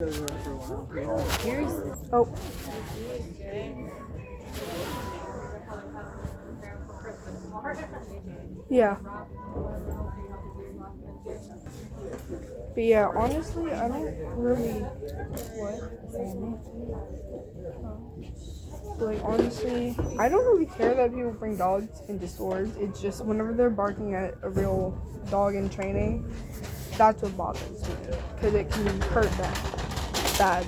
Here's Oh. Yeah. But yeah, honestly, I don't really. What? Like, honestly, I don't really care that people bring dogs into stores. It's just whenever they're barking at a real dog in training, that's what bothers me. Because it can hurt them bad.